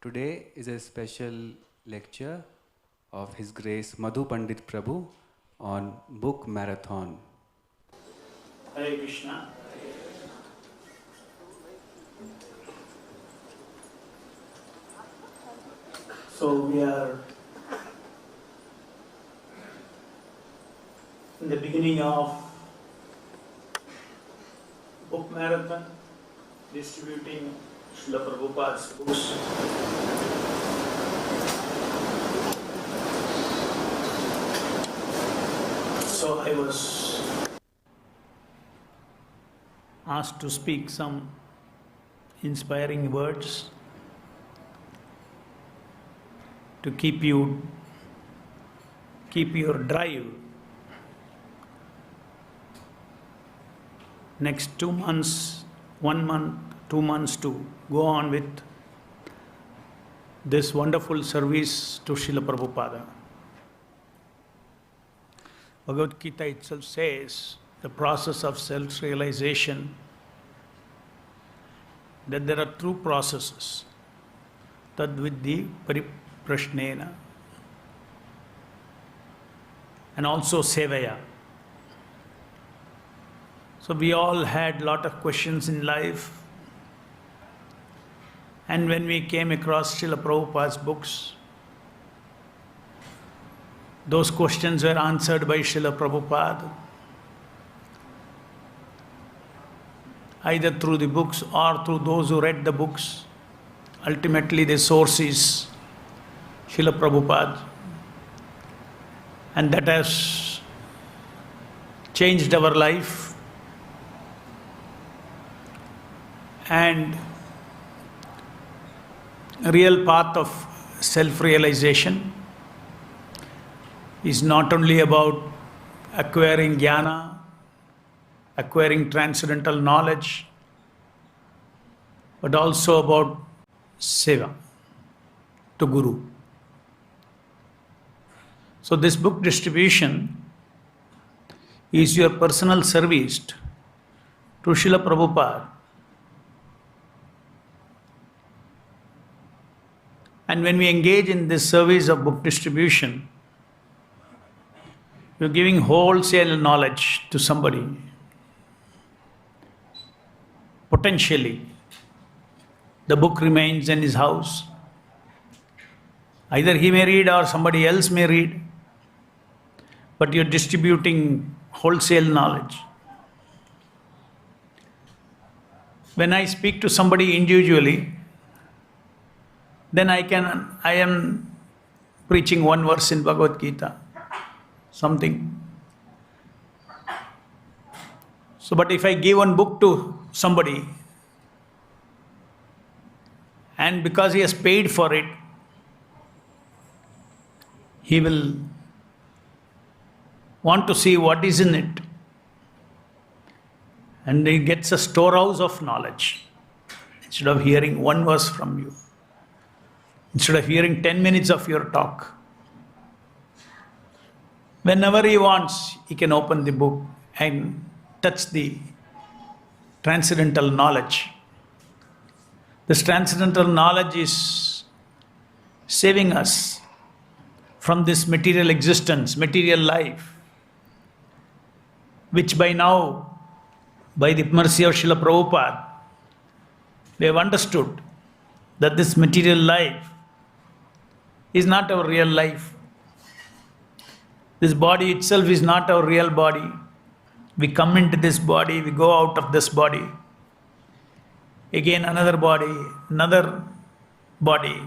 Today is a special lecture of His Grace Madhu Pandit Prabhu on Book Marathon. Hare Krishna. So we are in the beginning of book marathon, distributing Srila Prabhupada's books. So I was asked to speak some inspiring words to keep your drive. Next 2 months, 1 month, 2 months to go on with this wonderful service to Srila Prabhupada. Bhagavad Gita itself says the process of self-realization, that there are two processes. Tad viddhi pariprashnena and also sevaya. So we all had a lot of questions in life, and when we came across Srila Prabhupada's books, those questions were answered by Srila Prabhupada, either through the books or through those who read the books. Ultimately the source is Srila Prabhupada, and that has changed our life. And a real path of self-realization is not only about acquiring jnana, acquiring transcendental knowledge, but also about seva to Guru. So this book distribution is your personal service to Srila Prabhupada. And when we engage in this service of book distribution, you're giving wholesale knowledge to somebody. Potentially, the book remains in his house. Either he may read or somebody else may read, but you're distributing wholesale knowledge. When I speak to somebody individually, then I am preaching one verse in Bhagavad Gita, something. So, but if I give one book to somebody, and because he has paid for it, he will want to see what is in it. And he gets a storehouse of knowledge, instead of hearing one verse from you. Instead of hearing 10 minutes of your talk. Whenever he wants, he can open the book and touch the transcendental knowledge. This transcendental knowledge is saving us from this material existence, material life, which by now, by the mercy of Srila Prabhupada, we have understood that this material life is not our real life. This body itself is not our real body. We come into this body, we go out of this body. Again another body, another body.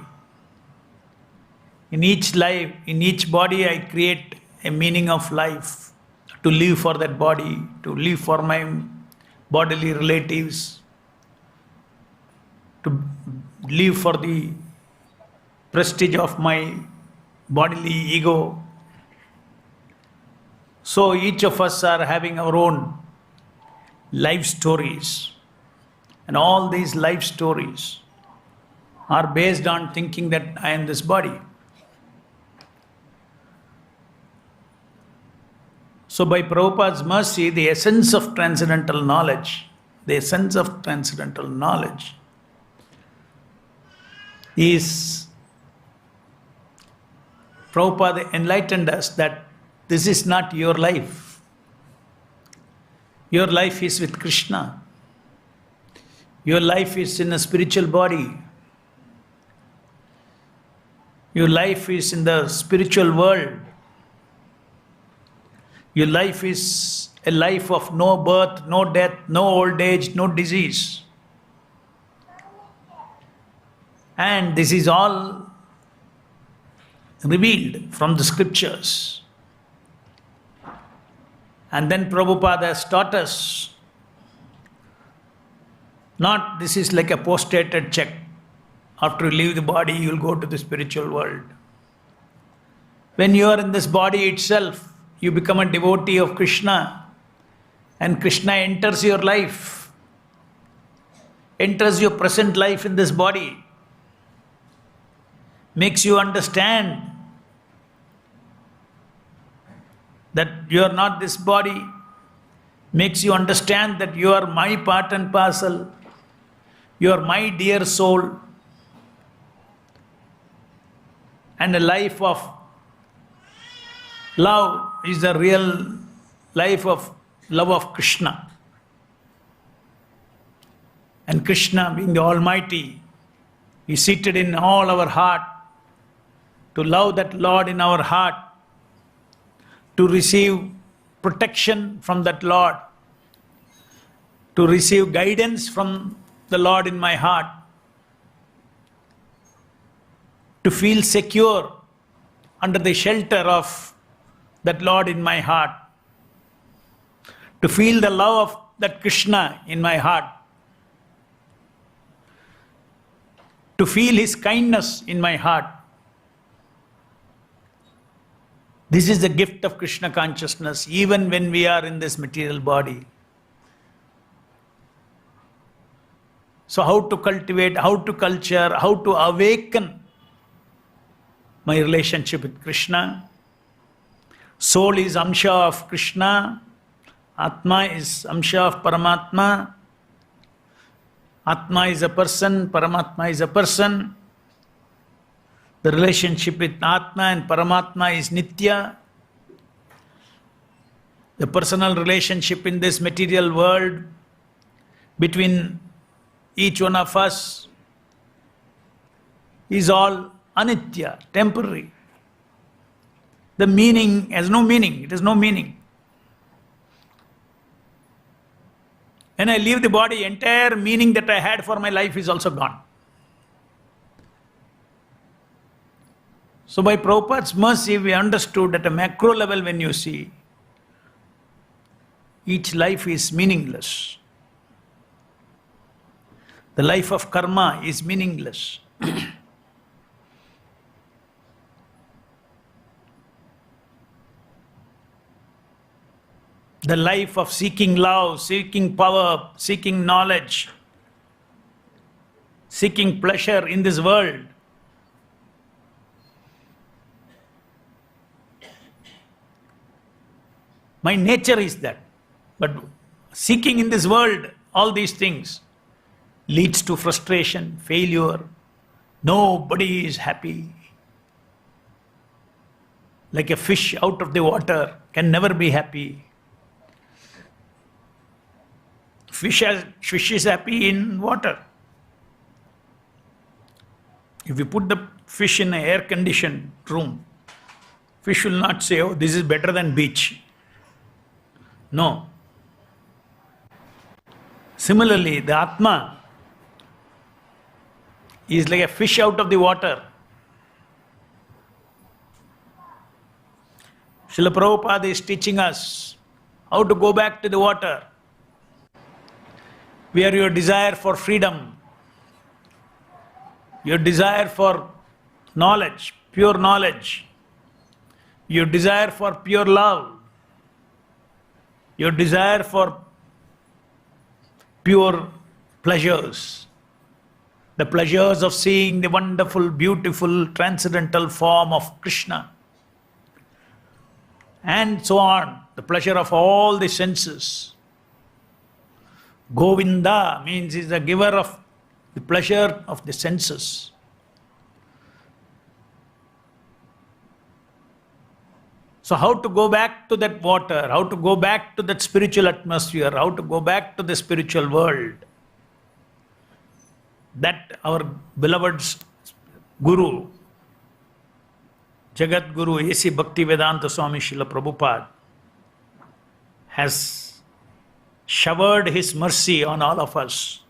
In each life, in each body I create a meaning of life, to live for that body, to live for my bodily relatives, to live for the prestige of my bodily ego. So each of us are having our own life stories. And all these life stories are based on thinking that I am this body. So by Prabhupada's mercy, the essence of transcendental knowledge is Prabhupada enlightened us that this is not your life. Your life is with Krishna. Your life is in a spiritual body. Your life is in the spiritual world. Your life is a life of no birth, no death, no old age, no disease. And this is all revealed from the scriptures. And then Prabhupada has taught us, not this is like a post-dated check. After you leave the body, you will go to the spiritual world. When you are in this body itself, you become a devotee of Krishna, and Krishna enters your life, enters your present life in this body, makes you understand that you are not this body, makes you understand that you are my part and parcel, you are my dear soul, and a life of love is the real life of love of Krishna. And Krishna, being the Almighty, is seated in all our heart. To love that Lord in our heart, to receive protection from that Lord, to receive guidance from the Lord in my heart, to feel secure under the shelter of that Lord in my heart, to feel the love of that Krishna in my heart, to feel His kindness in my heart. This is the gift of Krishna consciousness, even when we are in this material body. So how to cultivate, how to culture, how to awaken my relationship with Krishna? Soul is Amsha of Krishna. Atma is Amsha of Paramatma. Atma is a person, Paramatma is a person. The relationship with Atma and Paramatma is Nitya. The personal relationship in this material world between each one of us is all Anitya, temporary. The meaning has no meaning, it has no meaning. When I leave the body, entire meaning that I had for my life is also gone. So by Prabhupada's mercy, we understood at a macro level when you see, each life is meaningless. The life of karma is meaningless. The life of seeking love, seeking power, seeking knowledge, seeking pleasure in this world, my nature is that. But seeking in this world all these things leads to frustration, failure. Nobody is happy. Like a fish out of the water can never be happy. Fish is happy in water. If you put the fish in an air-conditioned room, fish will not say, oh, this is better than beach. No. Similarly, the Atma is like a fish out of the water. Srila Prabhupada is teaching us how to go back to the water, where your desire for freedom, your desire for knowledge, pure knowledge, your desire for pure love, your desire for pure pleasures, the pleasures of seeing the wonderful, beautiful, transcendental form of Krishna, and so on, the pleasure of all the senses. Govinda means he is the giver of the pleasure of the senses. So how to go back to that water, how to go back to that spiritual atmosphere, how to go back to the spiritual world, that our beloved Guru, Jagat Guru A.C. Bhaktivedanta Swami Srila Prabhupada has showered his mercy on all of us.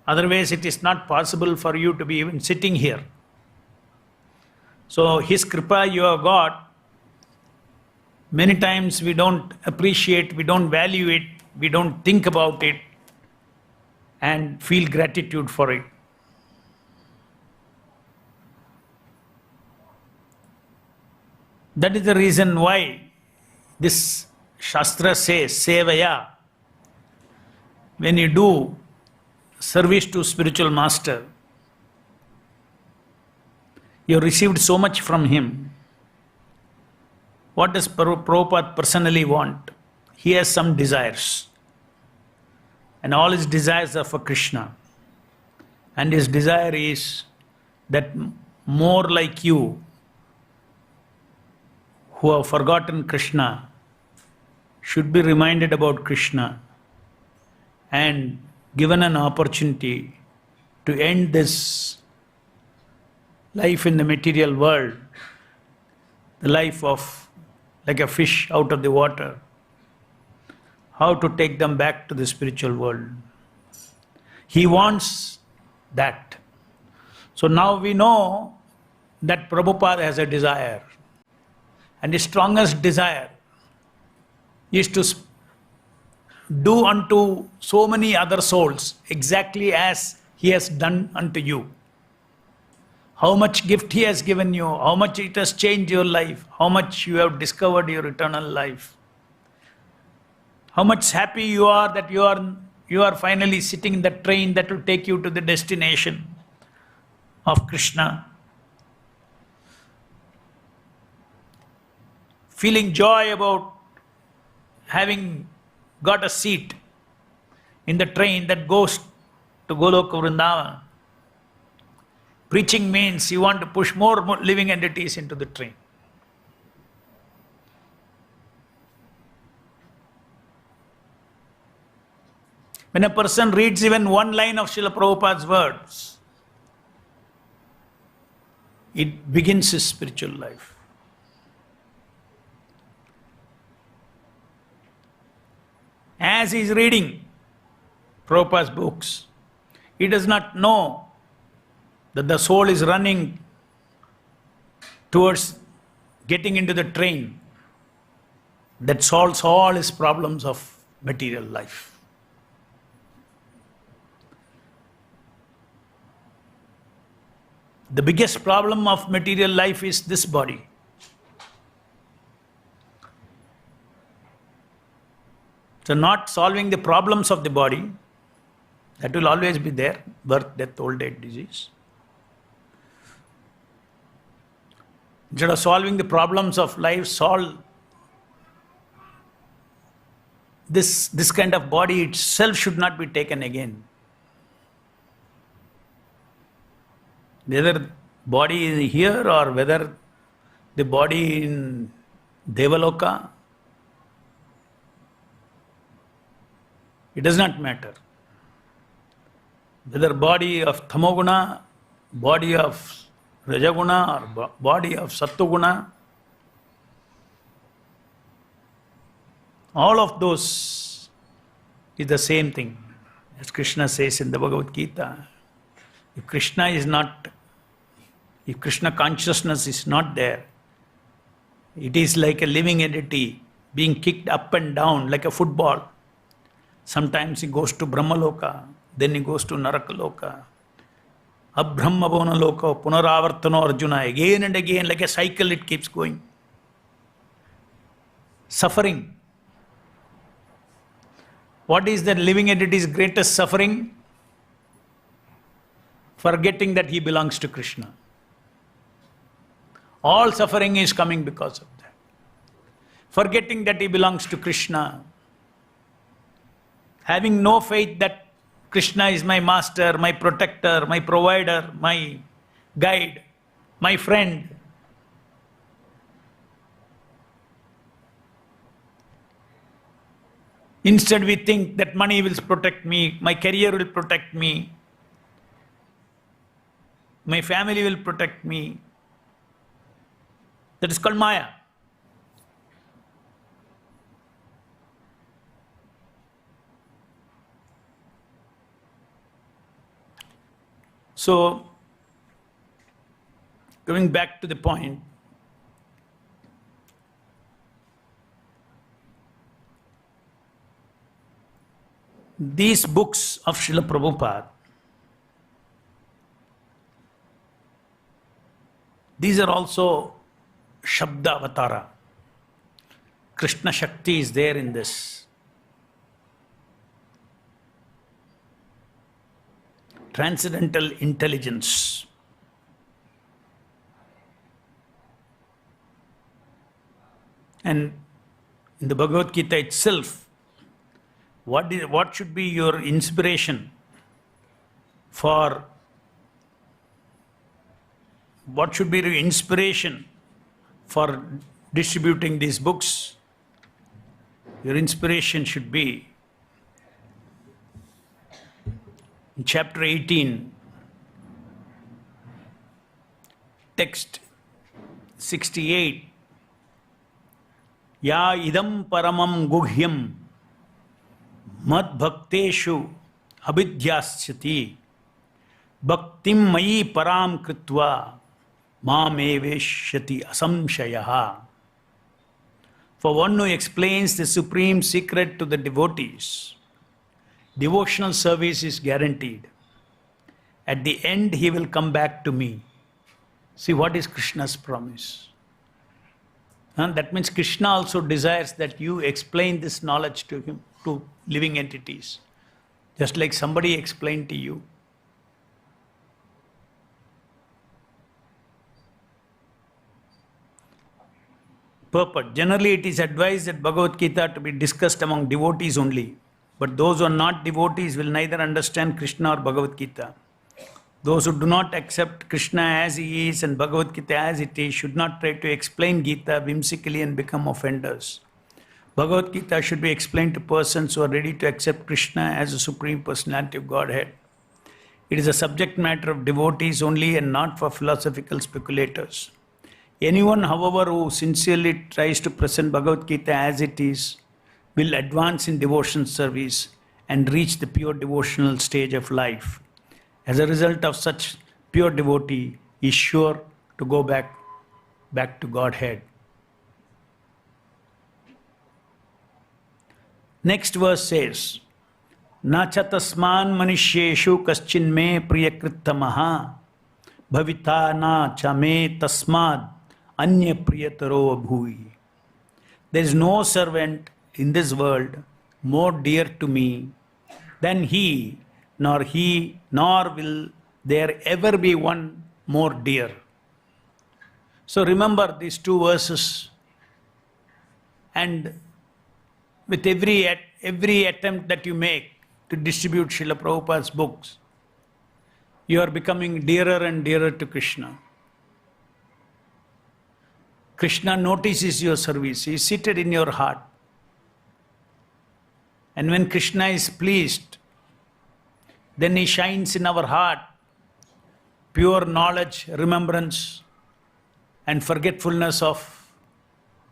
Otherwise, it is not possible for you to be even sitting here. So, his kripa you have got. Many times we don't appreciate, we don't value it, we don't think about it and feel gratitude for it. That is the reason why this Shastra says, Sevaya, when you do service to spiritual master, you received so much from him. What does Prabhupada personally want? He has some desires. And all his desires are for Krishna. And his desire is that more like you, who have forgotten Krishna, should be reminded about Krishna and given an opportunity to end this life in the material world, the life of like a fish out of the water, how to take them back to the spiritual world. He wants that. So now we know that Prabhupada has a desire. And his strongest desire is to do unto so many other souls exactly as he has done unto you. How much gift he has given you, how much it has changed your life, how much you have discovered your eternal life. How much happy you are that you are finally sitting in the train that will take you to the destination of Krishna. Feeling joy about having got a seat in the train that goes to Goloka Vrindavan. Preaching means you want to push more living entities into the train. When a person reads even one line of Srila Prabhupada's words, it begins his spiritual life. As he is reading Prabhupada's books, he does not know that the soul is running towards getting into the train that solves all his problems of material life. The biggest problem of material life is this body. So not solving the problems of the body, that will always be there, birth, death, old age, disease. Instead of solving the problems of life, solve this kind of body itself should not be taken again. Whether body is here or whether the body in Devaloka, it does not matter. Whether body of Tamoguna, body of Rajaguna or body of Sattuguna, all of those is the same thing. As Krishna says in the Bhagavad Gita, if Krishna consciousness is not there, it is like a living entity being kicked up and down like a football. Sometimes he goes to Brahmaloka, then he goes to Narakaloka. Abbrahmabhona loka, punaravartano Arjuna, again and again, like a cycle it keeps going. Suffering. What is the living entity's greatest suffering? Forgetting that he belongs to Krishna. All suffering is coming because of that. Forgetting that he belongs to Krishna. Having no faith that Krishna is my master, my protector, my provider, my guide, my friend. Instead, we think that money will protect me, my career will protect me, my family will protect me. That is called Maya. So, going back to the point, these books of Srila Prabhupada, these are also Shabda Avatara. Krishna Shakti is there in this. Transcendental intelligence. And in the Bhagavad Gita itself, what should be your inspiration for distributing these books? Your inspiration should be in chapter 18, text 68. Ya idam paramam guhyam mad bhakteshu abhidhyasyati bhaktim mayi param kritva mameveshyati asamshayaha. For one who explains the supreme secret to the devotees, devotional service is guaranteed. At the end, he will come back to me. See, what is Krishna's promise? And that means Krishna also desires that you explain this knowledge to him, to living entities, just like somebody explained to you. Purport. Generally, it is advised that Bhagavad Gita to be discussed among devotees only. But those who are not devotees will neither understand Krishna or Bhagavad Gita. Those who do not accept Krishna as he is and Bhagavad Gita as it is should not try to explain Gita whimsically and become offenders. Bhagavad Gita should be explained to persons who are ready to accept Krishna as the Supreme Personality of Godhead. It is a subject matter of devotees only and not for philosophical speculators. Anyone, however, who sincerely tries to present Bhagavad Gita as it is will advance in devotion service and reach the pure devotional stage of life. As a result of such pure devotee, he is sure to go back to Godhead. Next verse says, Na chatasman manishyeshu kaschin me priyakrittamaha bhavita na cha me tasmad anya priyataro abhui. There is no servant in this world more dear to me than he, nor will there ever be one more dear. So remember these two verses, and with every attempt that you make to distribute Srila Prabhupada's books, you are becoming dearer and dearer to Krishna. Krishna notices your service. He is seated in your heart. And when Krishna is pleased, then he shines in our heart pure knowledge, remembrance, and forgetfulness of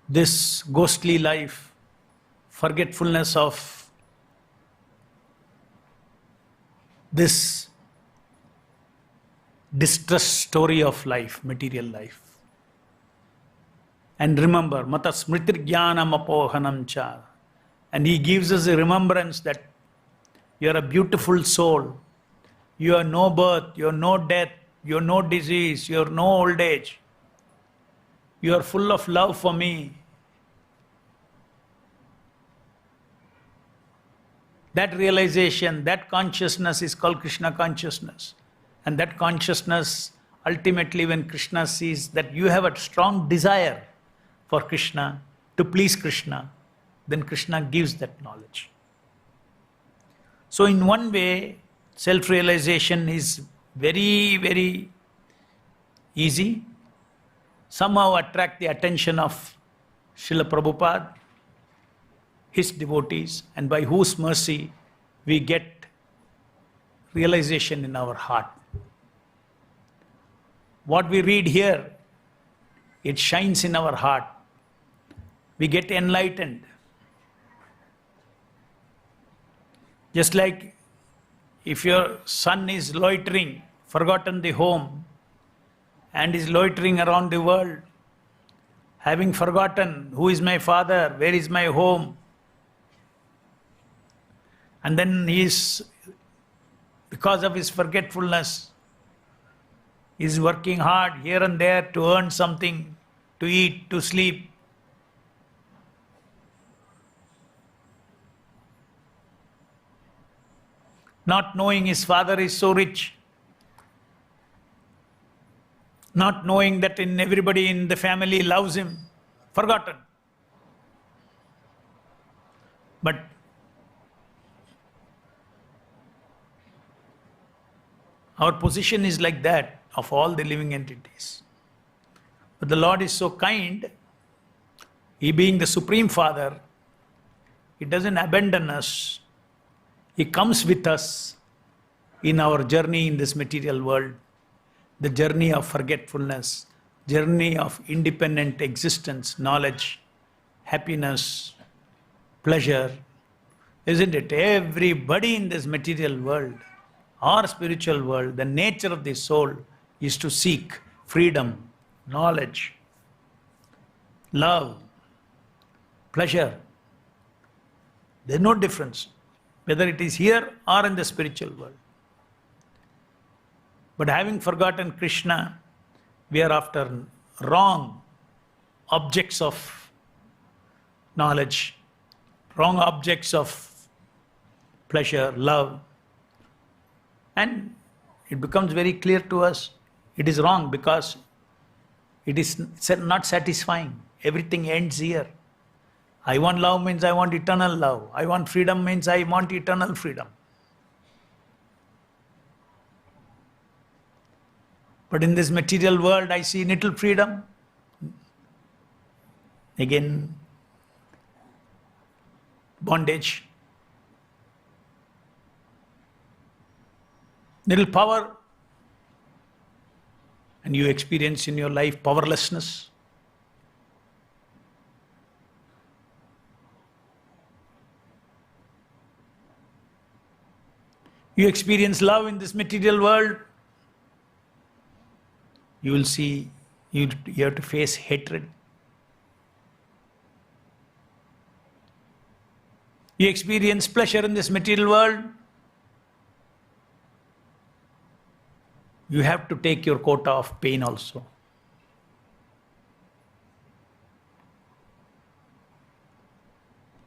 this ghostly life, forgetfulness of this distress story of life, material life. And remember, mata smritir jnanam apohanam cha. And he gives us a remembrance that you are a beautiful soul. You have no birth, you have no death, you have no disease, you have no old age. You are full of love for me. That realization, that consciousness is called Krishna consciousness. And that consciousness, ultimately when Krishna sees that you have a strong desire for Krishna, to please Krishna, then Krishna gives that knowledge. So in one way, self-realization is very, very easy. Somehow attract the attention of Srila Prabhupada. His devotees, and by whose mercy we get realization in our heart. What we read here, it shines in our heart. We get enlightened. Just like if your son is loitering, forgotten the home, and is loitering around the world, having forgotten who is my father, where is my home, and then he is, because of his forgetfulness, is working hard here and there to earn something, to eat, to sleep. Not knowing his father is so rich, not knowing that everybody in the family loves him, forgotten. But our position is like that of all the living entities. But the Lord is so kind, He being the Supreme Father, He doesn't abandon us. He comes with us in our journey in this material world, the journey of forgetfulness, journey of independent existence, knowledge, happiness, pleasure. Isn't it? Everybody in this material world or spiritual world, the nature of the soul is to seek freedom, knowledge, love, pleasure. There's no difference, whether it is here or in the spiritual world. But having forgotten Krishna, we are after wrong objects of knowledge, wrong objects of pleasure, love. And it becomes very clear to us, it is wrong because it is not satisfying. Everything ends here. I want love means I want eternal love. I want freedom means I want eternal freedom. But in this material world, I see little freedom. Again, bondage. Little power. And you experience in your life powerlessness. You experience love in this material world. You will see, you have to face hatred. You experience pleasure in this material world. You have to take your quota of pain also.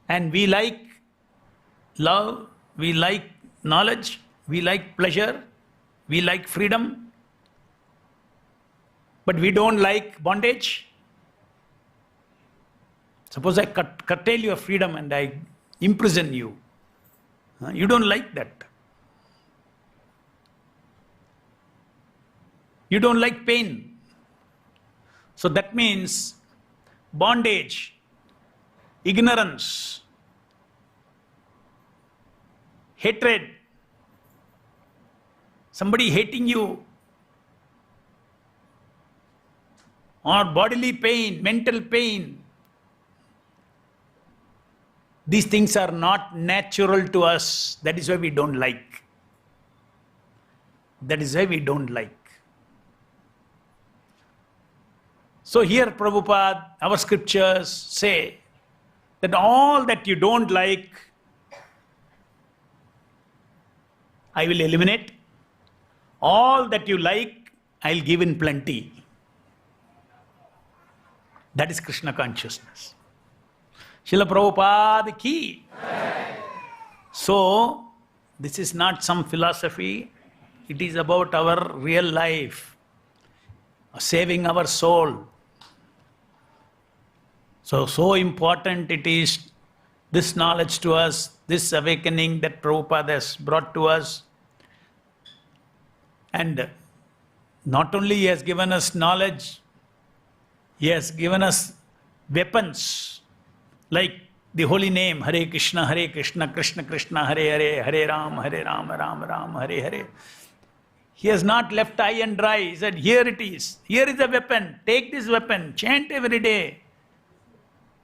And we like love, we like knowledge, we like pleasure, we like freedom. But we don't like bondage. Suppose I curtail your freedom and I imprison you. You don't like that. You don't like pain. So that means bondage, ignorance, hatred, somebody hating you, or bodily pain, mental pain. These things are not natural to us. That is why we don't like. That is why we don't like. So here Prabhupada, our scriptures say that all that you don't like, I will eliminate. All that you like, I'll give in plenty. That is Krishna consciousness. Srila Prabhupada ki. So, this is not some philosophy. It is about our real life. Saving our soul. So important it is, this knowledge to us, this awakening that Prabhupada has brought to us. And not only he has given us knowledge, he has given us weapons like the holy name, Hare Krishna, Krishna Krishna, Hare Hare, Hare Ram, Ram Ram, Hare Hare. He has not left high and dry. He said, here it is. Here is a weapon. Take this weapon. Chant every day.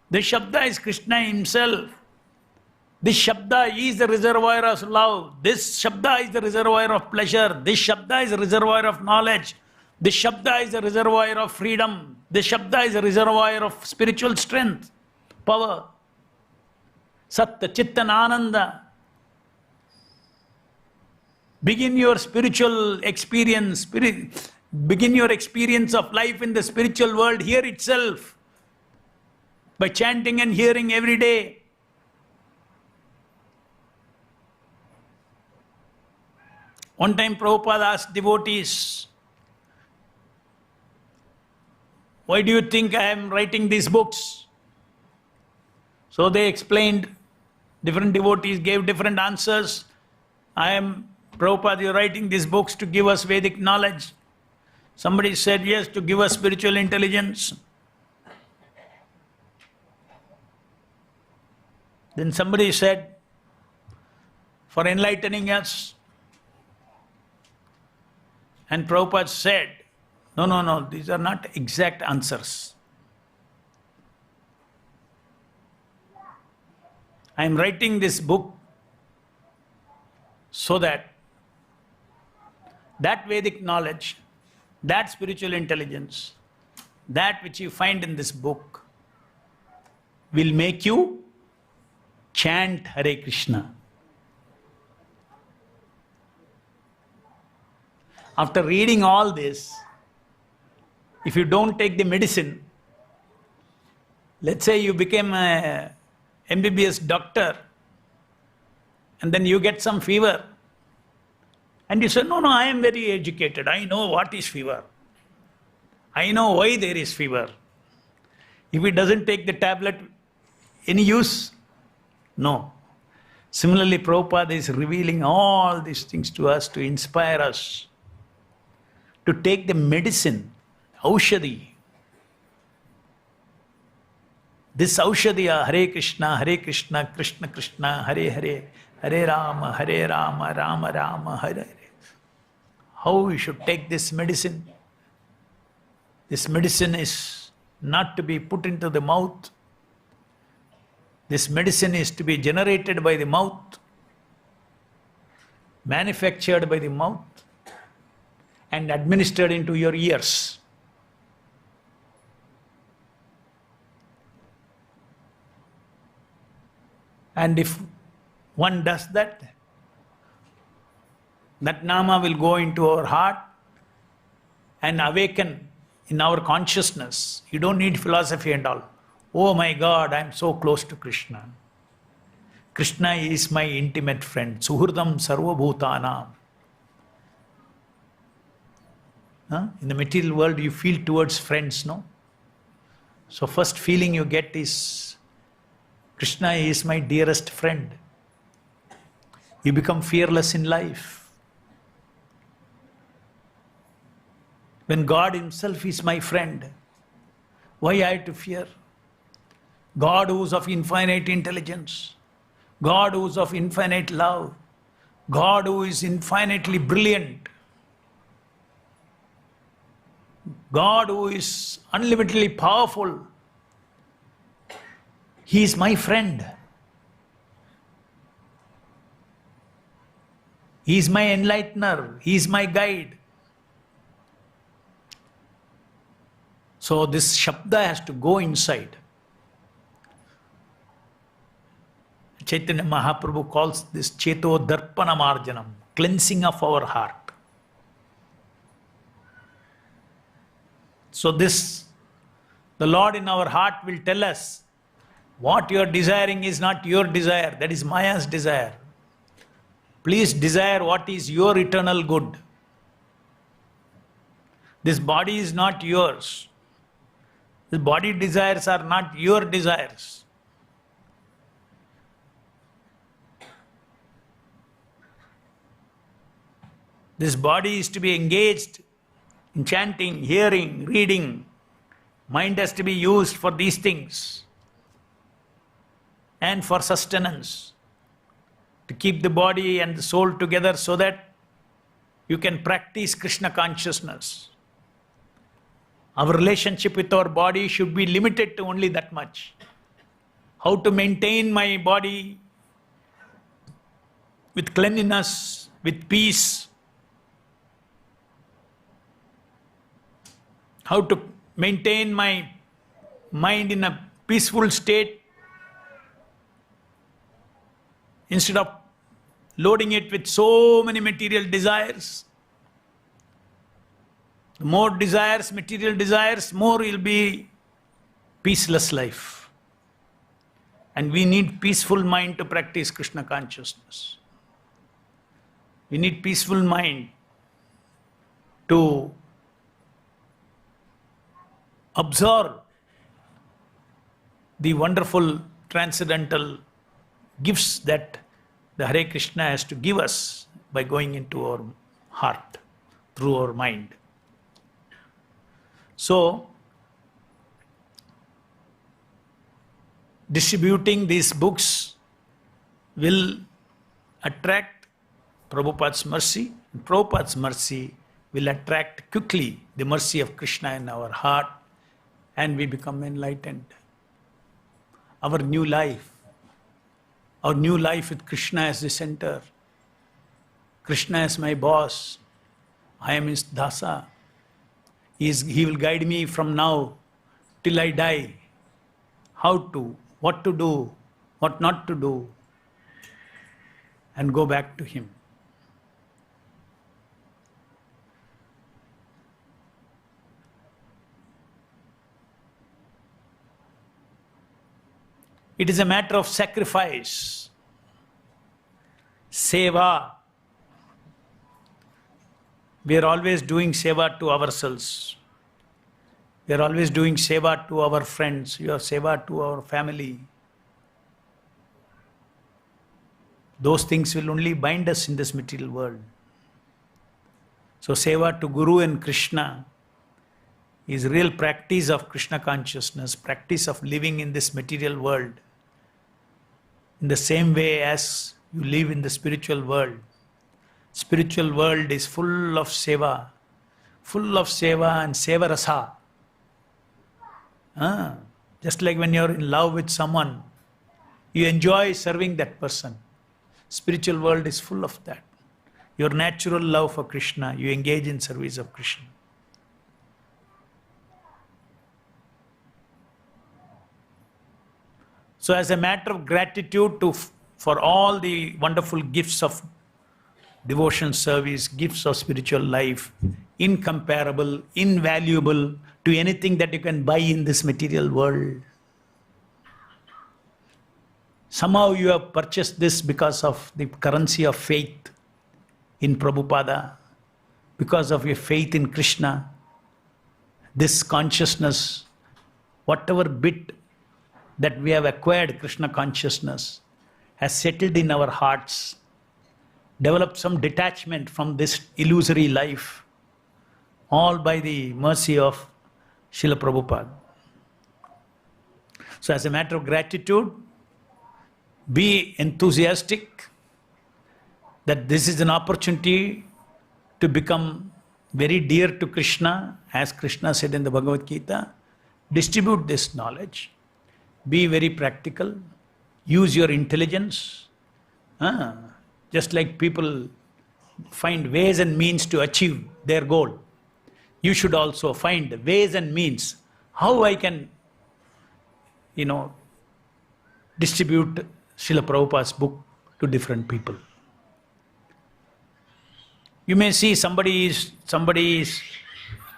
This Shabda is Krishna himself. This Shabda is the reservoir of love. This Shabda is the reservoir of pleasure. This Shabda is the reservoir of knowledge. This Shabda is the reservoir of freedom. This Shabda is the reservoir of spiritual strength, power. Satta, Chitta, Ananda. Begin your spiritual experience, begin your experience of life in the spiritual world here itself by chanting and hearing every day. One time Prabhupada asked devotees, why do you think I am writing these books? So they explained, different devotees gave different answers. Prabhupada, you're writing these books to give us Vedic knowledge. Somebody said, yes, to give us spiritual intelligence. Then somebody said, for enlightening us. And Prabhupada said, no, these are not exact answers. I am writing this book so that Vedic knowledge, that spiritual intelligence, that which you find in this book will make you chant Hare Krishna. After reading all this, if you don't take the medicine, let's say you became a MBBS doctor and then you get some fever and you say, no, I am very educated. I know what is fever. I know why there is fever. If he doesn't take the tablet, any use? No. Similarly, Prabhupada is revealing all these things to us to inspire us to take the medicine, Aushadhi. This Aushadhi, Hare Krishna, Krishna Krishna, Hare Hare, Hare Rama, Rama Rama, Hare Hare. How we should take this medicine? This medicine is not to be put into the mouth. This medicine is to be generated by the mouth, manufactured by the mouth, and administered into your ears. And if one does that, that Nama will go into our heart and awaken in our consciousness. You don't need philosophy and all. Oh my God, I am so close to Krishna. Krishna is my intimate friend. Suhurdam sarva bhutanam. In the material world, you feel towards friends, no? So first feeling you get is, Krishna is my dearest friend. You become fearless in life. When God himself is my friend, why I have to fear? God who is of infinite intelligence, God who is of infinite love, God who is infinitely brilliant, God who is unlimitedly powerful, He is my friend. He is my enlightener. He is my guide. So this Shabda has to go inside. Chaitanya Mahaprabhu calls this Cheto Darpana Marjanam, cleansing of our heart. So this, the Lord in our heart will tell us, what you are desiring is not your desire, that is Maya's desire. Please desire what is your eternal good. This body is not yours. The body desires are not your desires. This body is to be engaged in chanting, hearing, reading. Mind has to be used for these things. and for sustenance, to keep the body and the soul together so that you can practice Krishna consciousness. Our relationship with our body should be limited to only that much. How to maintain my body with cleanliness, with peace. How to maintain my mind in a peaceful state instead of loading it with so many material desires. More desires, material desires, more will be peaceless life. And we need peaceful mind to practice Krishna consciousness. We need peaceful mind to absorb the wonderful transcendental gifts that the Hare Krishna has to give us by going into our heart, through our mind. So, distributing these books will attract Prabhupada's mercy. And Prabhupada's mercy will attract quickly the mercy of Krishna in our heart, and we become enlightened. Our new life with Krishna as the center. Krishna as my boss. I am his Dasa. He will guide me from now till I die. How to, what to do, what not to do, and go back to him. It is a matter of sacrifice. Seva. We are always doing seva to ourselves. We are always doing seva to our friends. We are seva to our family. Those things will only bind us in this material world. So seva to Guru and Krishna is real practice of Krishna consciousness, practice of living in this material world in the same way as you live in the spiritual world. Spiritual world is full of seva and seva rasa. Just like when you're in love with someone, you enjoy serving that person. Spiritual world is full of that. Your natural love for Krishna, you engage in service of Krishna. So as a matter of gratitude for all the wonderful gifts of devotion service, gifts of spiritual life, incomparable, invaluable to anything that you can buy in this material world. Somehow you have purchased this because of the currency of faith in Prabhupada, because of your faith in Krishna. This consciousness, whatever bit that we have acquired Krishna consciousness, has settled in our hearts, developed some detachment from this illusory life, all by the mercy of Srila Prabhupada. So as a matter of gratitude, be enthusiastic that this is an opportunity to become very dear to Krishna, as Krishna said in the Bhagavad Gita. Distribute this knowledge. Be very practical. Use your intelligence. Just like people find ways and means to achieve their goal, you should also find ways and means how I can, distribute Srila Prabhupada's book to different people. You may see somebody is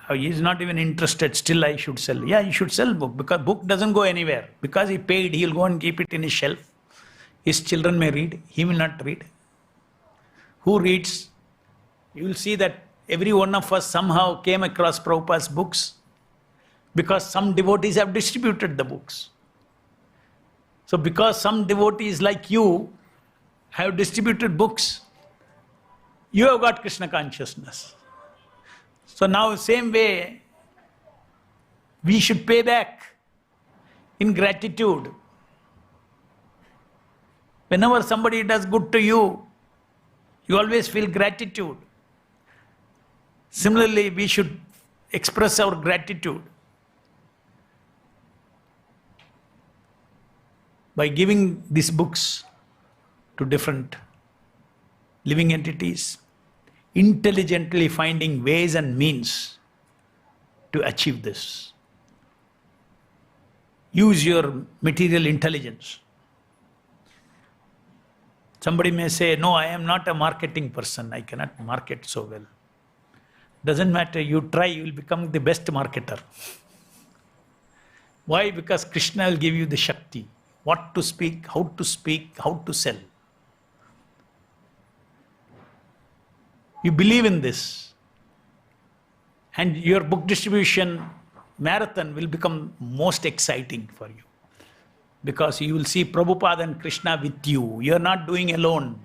he's not even interested, still I should sell. Yeah, you should sell book, because book doesn't go anywhere. Because he paid, he'll go and keep it in his shelf. His children may read, he will not read. Who reads? You will see that every one of us somehow came across Prabhupada's books because some devotees have distributed the books. So because some devotees like you have distributed books, you have got Krishna consciousness. So now same way, we should pay back in gratitude. Whenever somebody does good to you, you always feel gratitude. Similarly, we should express our gratitude by giving these books to different living entities, intelligently finding ways and means to achieve this. Use your material intelligence. Somebody may say, no, I am not a marketing person. I cannot market so well. Doesn't matter. You try, you will become the best marketer. Why? Because Krishna will give you the Shakti. What to speak, how to sell. You believe in this. And your book distribution marathon will become most exciting for you. Because you will see Prabhupada and Krishna with you. You are not doing alone.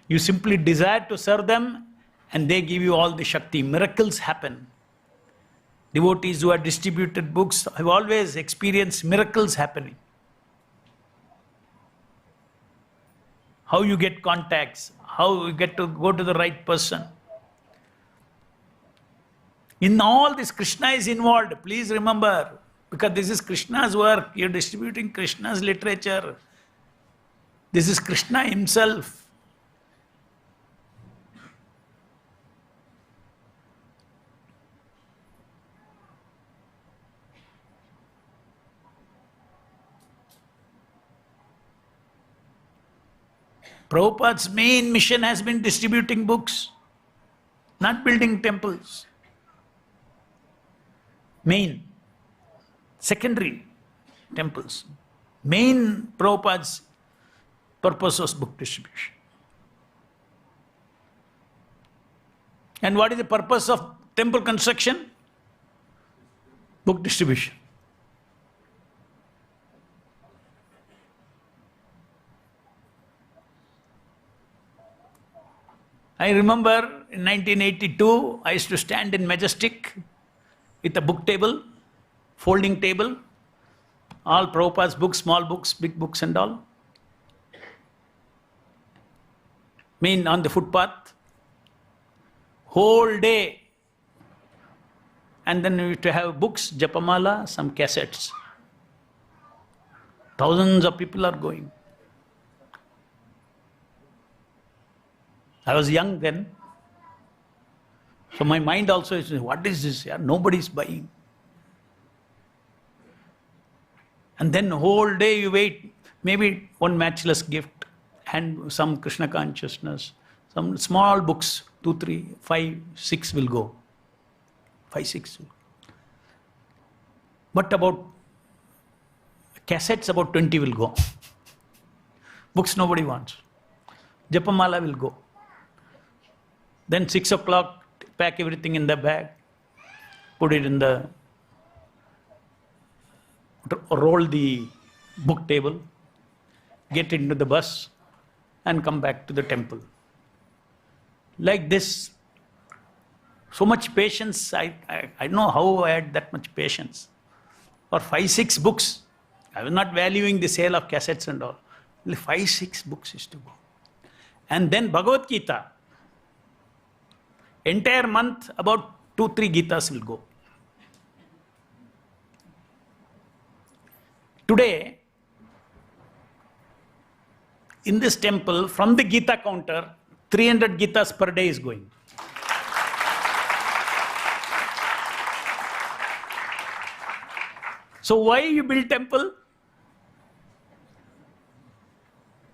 You simply desire to serve them and they give you all the Shakti. Miracles happen. Devotees who have distributed books have always experienced miracles happening. How you get contacts, how you get to go to the right person. In all this, Krishna is involved. Please remember, because this is Krishna's work. You're distributing Krishna's literature. This is Krishna himself. Prabhupada's main mission has been distributing books, not building temples. Main. Secondary temples. Main Prabhupada's purpose was book distribution. And what is the purpose of temple construction? Book distribution. I remember in 1982, I used to stand in Majestic with a book table, folding table, all Prabhupada's books, small books, big books and all. On the footpath, whole day. And then we used to have books, Japamala, some cassettes. Thousands of people are going. I was young then. So my mind also is, what is this? Yeah, nobody is buying. And then whole day you wait, maybe one matchless gift and some Krishna consciousness, some small books, 2, 3, 5, 6 will go. 5, 6 will go. But about cassettes, about 20 will go. Books nobody wants. Japamala will go. Then 6 o'clock, pack everything in the bag, put it in the, roll the book table, get into the bus and come back to the temple. Like this. So much patience, I don't know how I had that much patience. For 5, 6 books, I was not valuing the sale of cassettes and all. Only 5, 6 books used to go. And then Bhagavad Gita. Entire month, about 2, 3 Gitas will go. Today, in this temple, from the Gita counter, 300 Gitas per day is going. So why you build temple?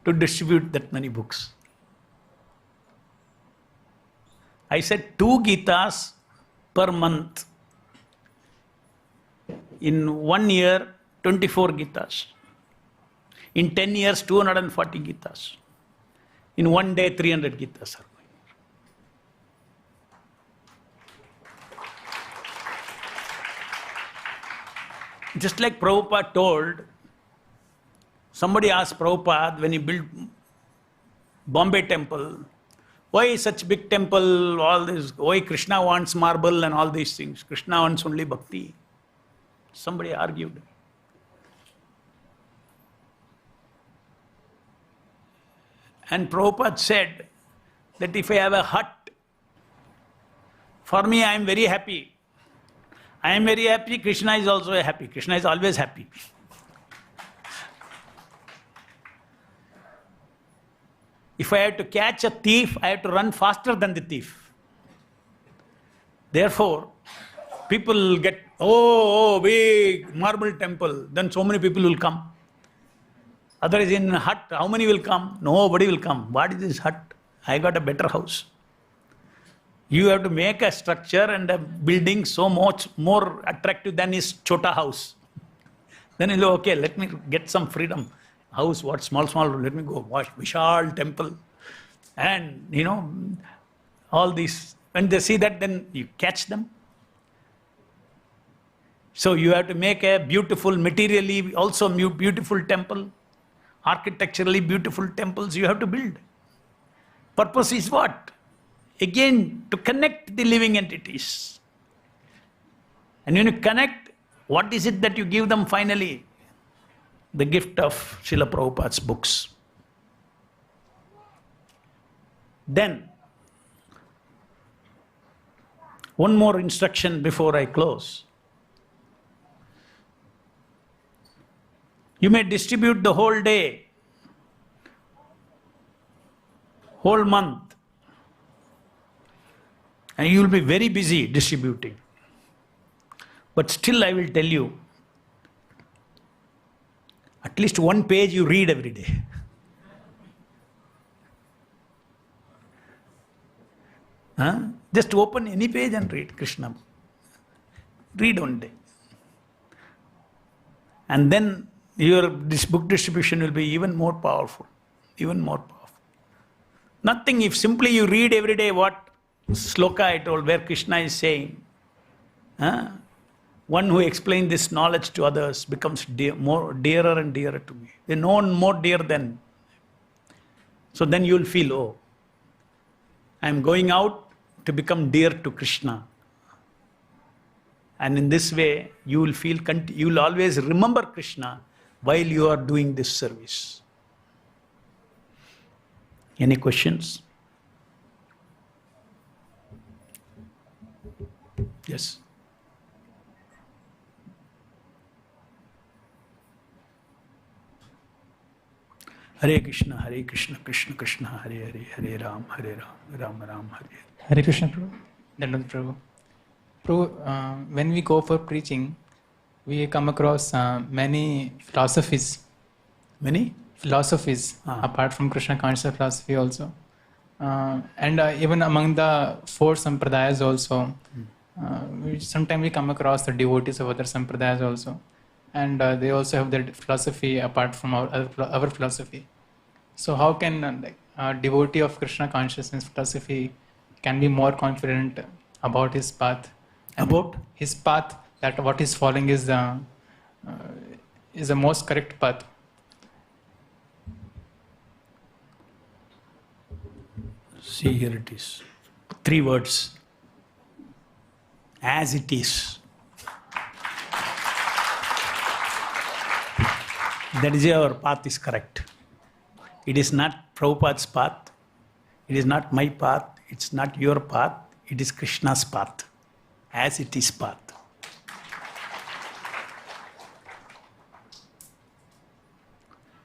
To distribute that many books. I said 2 Gitas per month. In 1 year, 24 Gitas. In 10 years, 240 Gitas. In 1 day, 300 Gitas are going. Just like Prabhupada told, somebody asked Prabhupada when he built Bombay temple, why such big temple, all this, why Krishna wants marble and all these things? Krishna wants only bhakti. Somebody argued. And Prabhupada said that if I have a hut, for me I am very happy. I am very happy, Krishna is also happy. Krishna is always happy. If I have to catch a thief, I have to run faster than the thief. Therefore, people get, big marble temple, then so many people will come. Otherwise in a hut, how many will come? Nobody will come. What is this hut? I got a better house. You have to make a structure and a building so much more attractive than his chota house. Then he'll go, okay, let me get some freedom. House, what, small, let me go watch Vishal temple. And, all these. When they see that, then you catch them. So you have to make a beautiful, materially also beautiful temple. Architecturally beautiful temples you have to build. Purpose is what? Again, to connect the living entities. And when you connect, what is it that you give them finally? The gift of Srila Prabhupada's books. Then, one more instruction before I close. You may distribute the whole day, whole month, and you will be very busy distributing. But still I will tell you, at least one page you read every day. Just open any page and read Krishna. Read one day. And then this book distribution will be even more powerful. Even more powerful. Nothing, if simply you read every day what sloka I told, where Krishna is saying, one who explains this knowledge to others becomes more dearer and dearer to me. They know more dear than. So then you will feel, I am going out to become dear to Krishna. And in this way, you will feel, you will always remember Krishna while you are doing this service. Any questions? Yes. Hare Krishna, Krishna Krishna, Hare Hare, Hare Ram, Ram Ram, Hare. Hare Krishna, Prabhu. Dandavat, Prabhu. Prabhu, when we go for preaching, we come across many philosophies. Many? Philosophies, apart from Krishna consciousness philosophy also. And even among the four sampradayas also, sometimes we come across the devotees of other sampradayas also. And they also have their philosophy apart from our philosophy. So how can a devotee of Krishna consciousness philosophy can be more confident about his path? About? His path, that what he's following is the most correct path. See, here it is. 3 words. As it is. That is our path is correct. It is not Prabhupada's path. It is not my path. It's not your path. It is Krishna's path. As it is path.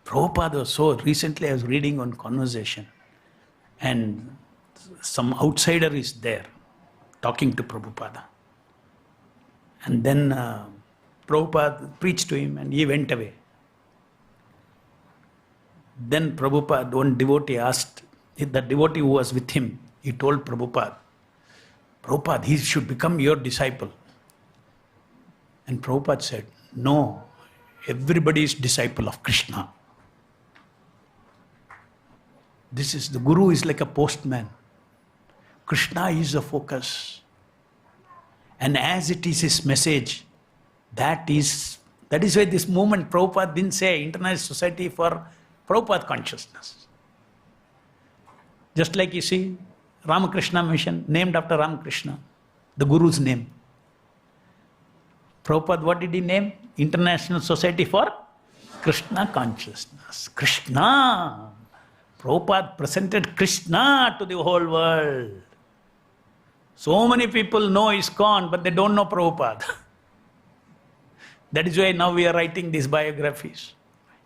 Prabhupada was so recently I was reading on conversation and some outsider is there talking to Prabhupada. And then Prabhupada preached to him and he went away. Then Prabhupada, one devotee asked, the devotee who was with him, he told Prabhupada, he should become your disciple. And Prabhupada said, no, everybody is disciple of Krishna. The Guru is like a postman. Krishna is the focus. And as it is his message, that is why this movement, Prabhupada didn't say International Society for Prabhupada Consciousness. Just like you see, Ramakrishna Mission, named after Ramakrishna, the Guru's name. Prabhupada, what did he name? International Society for Krishna Consciousness. Krishna! Prabhupada presented Krishna to the whole world. So many people know ISKCON, but they don't know Prabhupada. That is why now we are writing these biographies.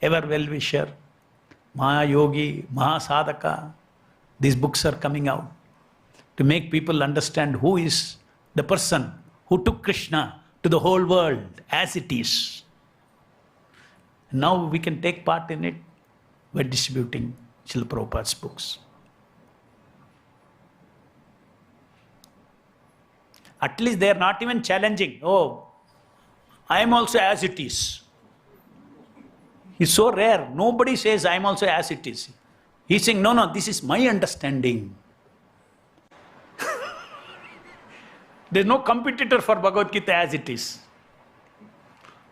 Ever well-wisher, Mahayogi, Mahasadhaka, these books are coming out to make people understand who is the person who took Krishna to the whole world as it is. Now we can take part in it by distributing Srila Prabhupada's books. At least they are not even challenging. Oh, I am also as it is. It's so rare. Nobody says I am also as it is. He's saying, no, this is my understanding. There's no competitor for Bhagavad Gita as it is.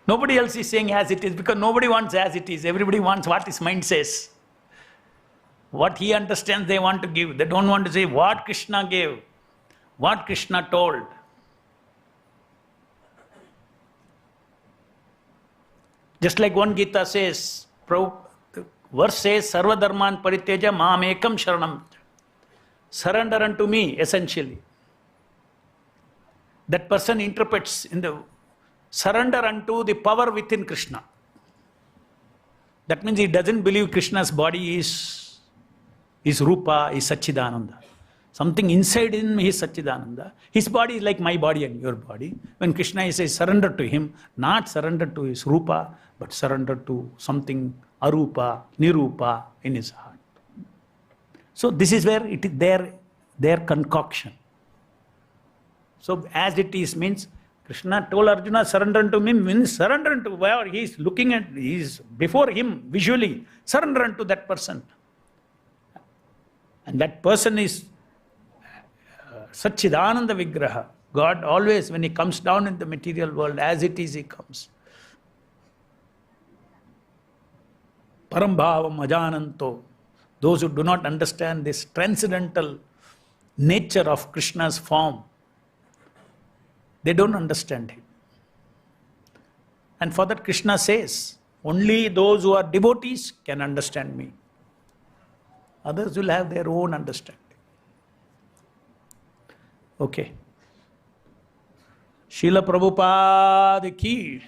Nobody else is saying as it is because nobody wants as it is. Everybody wants what his mind says. What he understands they want to give. They don't want to say what Krishna gave, what Krishna told. Just like one Gita says, verse says, Sarva Dharman Pariteja Maam Ekam Sharanam. Surrender unto me, essentially. That person interprets in the surrender unto the power within Krishna. That means he doesn't believe Krishna's body is Rupa, is Satchidananda. Something inside him is Satchidananda. His body is like my body and your body. When Krishna says surrender to him, not surrender to his Rupa, but surrender to something Arupa, Nirupa in his heart. So this is where it is their concoction. So as it is means, Krishna told Arjuna, surrender to me means surrender to where he is looking at, he is before him visually, surrender unto that person. And that person is Satchidananda Vigraha. God always, when he comes down in the material world, as it is, he comes. Parambhavam ajananto. Those who do not understand this transcendental nature of Krishna's form, they don't understand him. And for that Krishna says, only those who are devotees can understand me. Others will have their own understanding. Okay. Srila Prabhupada ki